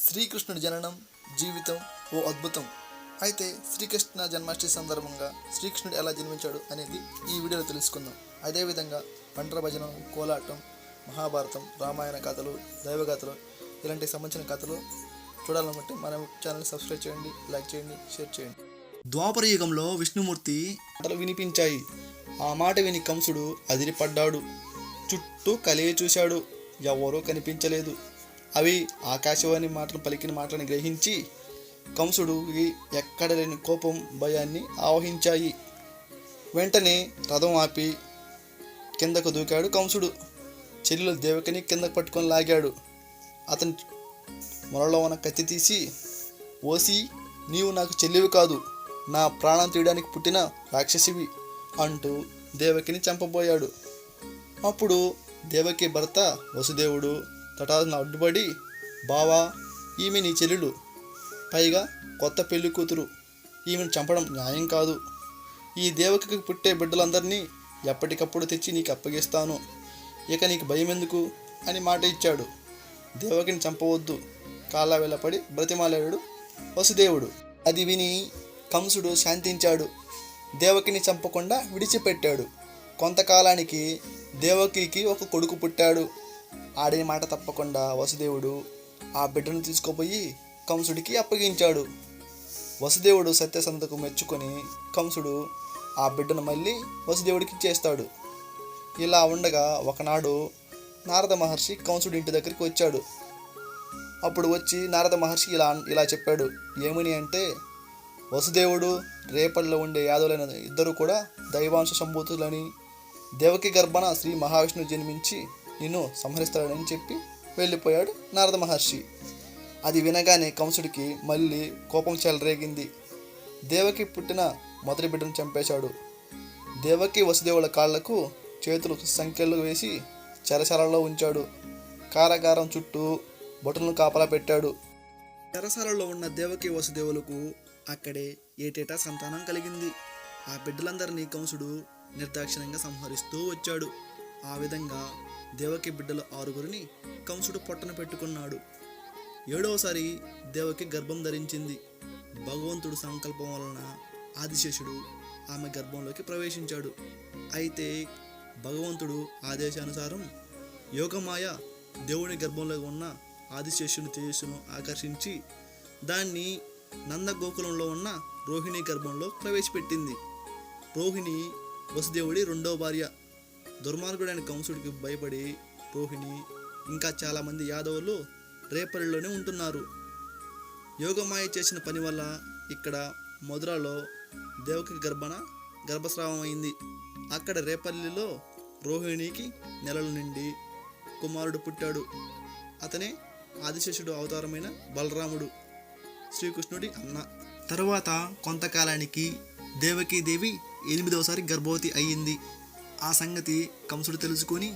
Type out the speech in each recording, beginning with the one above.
శ్రీకృష్ణుడి జననం జీవితం ఓ అద్భుతం. అయితే శ్రీకృష్ణ జన్మాష్టమి సందర్భంగా శ్రీకృష్ణుడు ఎలా జన్మించాడు అనేది ఈ వీడియోలో తెలుసుకుందాం. అదేవిధంగా పంటల భజనం, కోలాటం, మహాభారతం, రామాయణ కథలు, దైవగాథలు ఇలాంటి సంబంధించిన కథలు చూడాలనుకుంటే మన ఛానల్ని సబ్స్క్రైబ్ చేయండి, లైక్ చేయండి, షేర్ చేయండి. ద్వాపర యుగంలో విష్ణుమూర్తి మాటలు వినిపించాయి. ఆ మాట విని కంసుడు అదిరిపడ్డాడు. చుట్టూ కలిగి చూశాడు. ఎవరూ కనిపించలేదు. అవి ఆకాశవాణి మాటలు పలికిన మాటలను గ్రహించి కంసుడికి ఎక్కడ లేని కోపం, భయాన్ని ఆవహించాయి. వెంటనే రథం ఆపి కిందకు దూకాడు కంసుడు. చెల్లెలు దేవకిని కిందకు పట్టుకొని లాగాడు. అతని మొలలో ఉన్న కత్తి తీసి, ఓసి, నీవు నాకు చెల్లివి కాదు, నా ప్రాణం తీయడానికి పుట్టిన రాక్షసివి అంటూ దేవకిని చంపబోయాడు. అప్పుడు దేవకి భర్త వసుదేవుడు తటాలను అడ్డుపడి, బావా, ఈమె నీ చెల్లెలు, పైగా కొత్త పెళ్లి కూతురు, ఈమెను చంపడం న్యాయం కాదు. ఈ దేవకికి పుట్టే బిడ్డలందరినీ ఎప్పటికప్పుడు తెచ్చి నీకు అప్పగిస్తాను, ఇక నీకు భయం ఎందుకు అని మాట ఇచ్చాడు. దేవకిని చంపవద్దు కాళ్ళ వెళ్ళపడి బ్రతిమాలాడు వసుదేవుడు. అది విని కంసుడు శాంతించాడు. దేవకిని చంపకుండా విడిచిపెట్టాడు. కొంతకాలానికి దేవకికి ఒక కొడుకు పుట్టాడు. ఆడిన మాట తప్పకుండా వసుదేవుడు ఆ బిడ్డను తీసుకుపోయి కంసుడికి అప్పగించాడు. వసుదేవుడు సత్యసంధకు మెచ్చుకొని కంసుడు ఆ బిడ్డను మళ్ళీ వసుదేవుడికి ఇచ్చేస్తాడు. ఇలా ఉండగా ఒకనాడు నారద మహర్షి కంసుడి ఇంటి దగ్గరికి వచ్చాడు. అప్పుడు వచ్చి నారద మహర్షి ఇలా చెప్పాడు. ఏమని అంటే, వసుదేవుడు, రేపల్లో ఉండే యాదవులైన ఇద్దరు కూడా దైవాంశ సంభూతులని, దేవకి గర్భన శ్రీ మహావిష్ణువు జన్మించి నిన్ను సంహరిస్తాడని చెప్పి వెళ్ళిపోయాడు నారద మహర్షి. అది వినగానే కంసుడికి మళ్ళీ కోపం చెలరేగింది. దేవకి పుట్టిన మొదటి బిడ్డను చంపేశాడు. దేవకి వసుదేవుల కాళ్లకు చేతులు సంఖ్యలు వేసి చెరసాలలో ఉంచాడు. కారాగారం చుట్టూ బొటలను కాపలా పెట్టాడు. చెరసాలలో ఉన్న దేవకి వసుదేవులకు అక్కడే ఏటేటా సంతానం కలిగింది. ఆ బిడ్డలందరినీ కంసుడు నిర్దాక్షిణ్యంగా సంహరిస్తూ వచ్చాడు. ఆ విధంగా దేవకి బిడ్డలు 6గురిని కంసుడు పొట్టన పెట్టుకున్నాడు. 7వసారి దేవకి గర్భం ధరించింది. భగవంతుడు సంకల్పం వలన ఆదిశేషుడు ఆమె గర్భంలోకి ప్రవేశించాడు. అయితే భగవంతుడు ఆదేశానుసారం యోగమాయ దేవుని గర్భంలో ఉన్న ఆదిశేషుని తేజస్సును ఆకర్షించి దాన్ని నందగోకులంలో ఉన్న రోహిణి గర్భంలో ప్రవేశపెట్టింది. రోహిణి వసుదేవుడి 2వ భార్య. దుర్మార్గుడైన కంసుడికి భయపడి రోహిణి ఇంకా చాలామంది యాదవులు రేపల్లిలోనే ఉంటున్నారు. యోగమాయ చేసిన పని వల్ల ఇక్కడ మధురలో దేవకి గర్భస్రావం అయింది. అక్కడ రేపల్లిలో రోహిణికి నెలల నుండి కుమారుడు పుట్టాడు. అతనే ఆదిశేషుడు అవతారమైన బలరాముడు, శ్రీకృష్ణుడి అన్న. తరువాత కొంతకాలానికి దేవకీదేవి 8వసారి గర్భవతి అయ్యింది. ఆ సంగతి కంసుడు తెలుసుకొని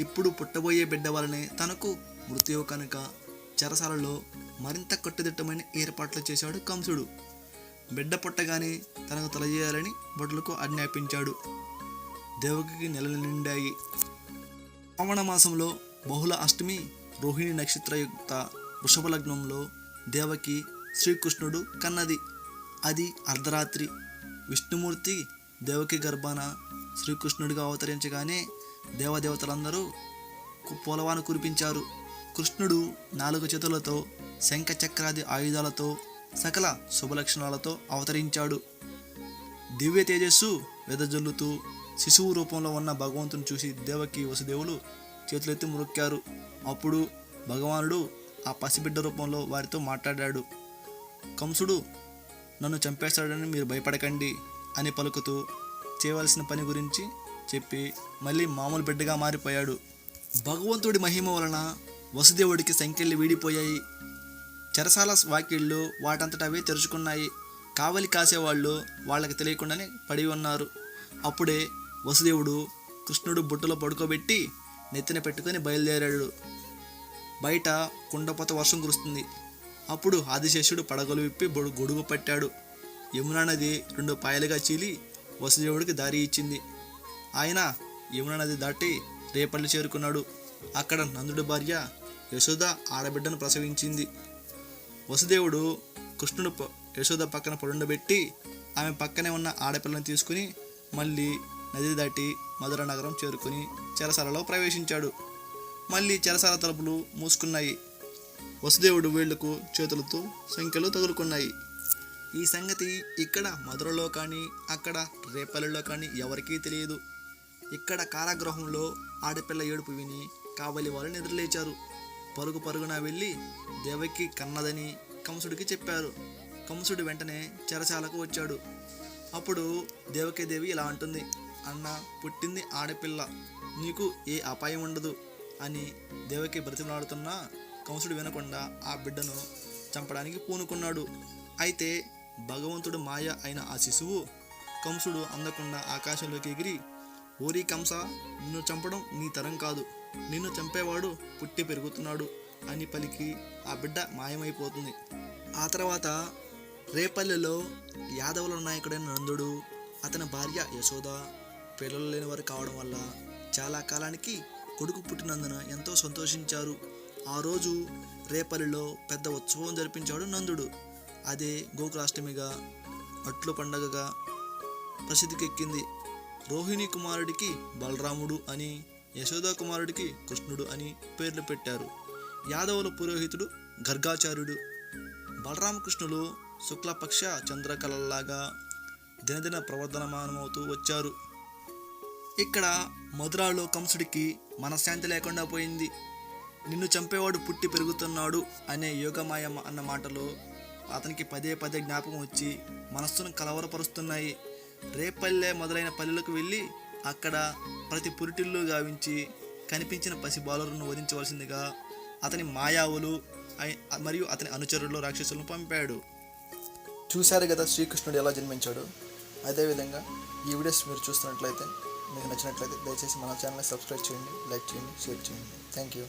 ఇప్పుడు పుట్టబోయే బిడ్డ వలనే తనకు మృత్యువు కనుక చెరసాలలో మరింత కట్టుదిట్టమైన ఏర్పాట్లు చేశాడు కంసుడు. బిడ్డ పుట్టగానే తనకు తలజేయాలని భటులకు ఆజ్ఞాపించాడు. దేవకికి నెలలు నిండాయి. శ్రావణ మాసంలో బహుళ అష్టమి రోహిణి నక్షత్రయుక్త వృషభ లగ్నంలో దేవకి శ్రీకృష్ణుడు కన్నది. అది అర్ధరాత్రి. విష్ణుమూర్తి దేవకి గర్భాన శ్రీకృష్ణుడిగా అవతరించగానే దేవదేవతలందరూ పూలవాన కురిపించారు. కృష్ణుడు 4 చేతులతో శంఖ చక్రాది ఆయుధాలతో సకల శుభలక్షణాలతో అవతరించాడు. దివ్య తేజస్సు వెదజల్లుతూ శిశువు రూపంలో ఉన్న భగవంతుని చూసి దేవకి వసుదేవులు చేతులెత్తి మొక్కారు. అప్పుడు భగవానుడు ఆ పసిబిడ్డ రూపంలో వారితో మాట్లాడాడు. కంసుడు నన్ను చంపేస్తాడని మీరు భయపడకండి అని పలుకుతూ చేయవలసిన పని గురించి చెప్పి మళ్ళీ మామూలు బిడ్డగా మారిపోయాడు. భగవంతుడి మహిమ వలన వసుదేవుడికి సంకెళ్ళు వీడిపోయాయి. చెరసాల వాకిళ్ళు వాటంతట అవే తెరుచుకున్నాయి. కావలి కాసేవాళ్ళు వాళ్ళకి తెలియకుండానే పడి ఉన్నారు. అప్పుడే వసుదేవుడు కృష్ణుడు బుట్టలో పడుకోబెట్టి నెత్తిన పెట్టుకొని బయలుదేరాడు. బయట కుండపోత వర్షం కురుస్తుంది. అప్పుడు ఆదిశేషుడు పడగలు విప్పి గొడుగు పట్టాడు. యమునా నది 2 పాయలుగా చీలి వసుదేవుడికి దారి ఇచ్చింది. ఆయన యమునా నది దాటి రేపల్లి చేరుకున్నాడు. అక్కడ నందుడి భార్య యశోద ఆడబిడ్డను ప్రసవించింది. వసుదేవుడు కృష్ణుడు యశోద పక్కన పడుండబెట్టి ఆమె పక్కనే ఉన్న ఆడపిల్లని తీసుకుని మళ్ళీ నది దాటి మధుర నగరం చేరుకుని చెరసాలలో ప్రవేశించాడు. మళ్ళీ చెరసాల తలుపులు మూసుకున్నాయి. వసుదేవుడు వేళ్లకు చేతులతో సంఖ్యలు తగులుకున్నాయి. ఈ సంగతి ఇక్కడ మధురలో కానీ అక్కడ రేపల్లిలో కానీ ఎవరికీ తెలియదు. ఇక్కడ కారాగృహంలో ఆడపిల్ల ఏడుపు విని కావలి వాళ్ళు నిద్రలేచారు. పరుగు పరుగున వెళ్ళి దేవకి కన్నదని కంసుడికి చెప్పారు. కంసుడు వెంటనే చెరసాలకు వచ్చాడు. అప్పుడు దేవకీదేవి ఇలా అంటుంది, అన్న, పుట్టింది ఆడపిల్ల, నీకు ఏ అపాయం ఉండదు అని దేవకి బ్రతిమలాడుతున్నా కంసుడు వినకుండా ఆ బిడ్డను చంపడానికి పూనుకున్నాడు. అయితే భగవంతుడు మాయ అయిన ఆ శిశువు కంసుడు అందకుండా ఆకాశంలోకి ఎగిరి, ఓరి కంస, నిన్ను చంపడం నీ తరం కాదు, నిన్ను చంపేవాడు పుట్టి పెరుగుతున్నాడు అని పలికి ఆ బిడ్డ మాయమైపోతుంది. ఆ తర్వాత రేపల్లెలో యాదవుల నాయకుడైన నందుడు, అతని భార్య యశోద పిల్లలు లేని వారు కావడం వల్ల చాలా కాలానికి కొడుకు పుట్టినందున ఎంతో సంతోషించారు. ఆ రోజు రేపల్లిలో పెద్ద ఉత్సవం జరిపించాడు నందుడు. అదే గోకులాష్టమిగా, అట్లు పండగగా ప్రసిద్ధికెక్కింది. రోహిణి కుమారుడికి బలరాముడు అని, యశోదా కుమారుడికి కృష్ణుడు అని పేర్లు పెట్టారు. యాదవుల పురోహితుడు గర్గాచార్యుడు. బలరామకృష్ణులు శుక్లపక్ష చంద్రకళల్లాగా దినదిన ప్రవర్ధనమానమవుతూ వచ్చారు. ఇక్కడ మధురాలో కంసుడికి మనశ్శాంతి లేకుండా పోయింది. నిన్ను చంపేవాడు పుట్టి పెరుగుతున్నాడు అనే యోగమాయ అన్న మాటలు అతనికి పదే పదే జ్ఞాపకం వచ్చి మనస్సును కలవరపరుస్తున్నాయి. రేపల్లె మొదలైన పల్లెలకు వెళ్ళి అక్కడ ప్రతి పురిటిల్లు గావించి కనిపించిన పసిబాలులను వధించవలసిందిగా అతని మాయావులు మరియు అతని అనుచరులు రాక్షసులను పంపాడు. చూశారు కదా శ్రీకృష్ణుడు ఎలా జన్మించాడు. అదేవిధంగా ఈ వీడియోస్ మీరు చూస్తున్నట్లయితే, మీకు నచ్చినట్లయితే దయచేసి మన ఛానల్ని సబ్స్క్రైబ్ చేయండి, లైక్ చేయండి, షేర్ చేయండి. Thank you.